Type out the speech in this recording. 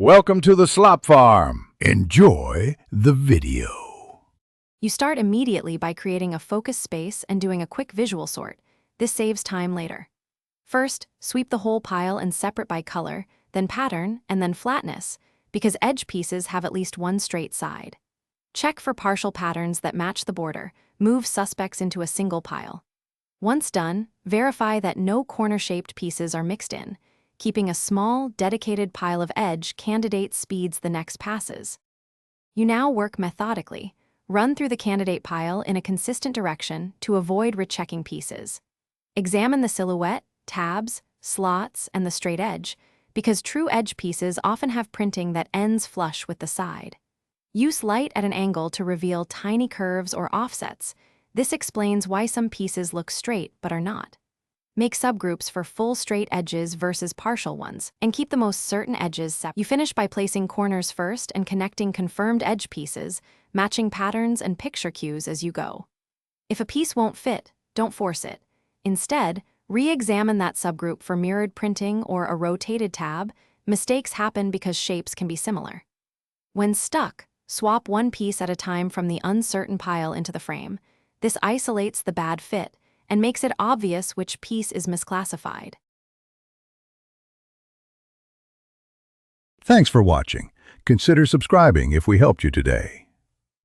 Welcome to the Slop Farm. Enjoy the video. You start immediately by creating a focus space and doing a quick visual sort. This saves time later. First, sweep the whole pile and separate by color, then pattern, and then flatness, because edge pieces have at least one straight side. Check for partial patterns that match the border. Move suspects into a single pile. Once done, verify that no corner-shaped pieces are mixed in. Keeping a small, dedicated pile of edge candidate speeds the next passes. You now work methodically. Run through the candidate pile in a consistent direction to avoid rechecking pieces. Examine the silhouette, tabs, slots, and the straight edge, because true edge pieces often have printing that ends flush with the side. Use light at an angle to reveal tiny curves or offsets. This explains why some pieces look straight but are not. Make subgroups for full straight edges versus partial ones, and keep the most certain edges separate. You finish by placing corners first and connecting confirmed edge pieces, matching patterns and picture cues as you go. If a piece won't fit, don't force it. Instead, re-examine that subgroup for mirrored printing or a rotated tab. Mistakes happen because shapes can be similar. When stuck, swap one piece at a time from the uncertain pile into the frame. This isolates the bad fit and makes it obvious which piece is misclassified. Thanks for watching. Consider subscribing if we helped you today.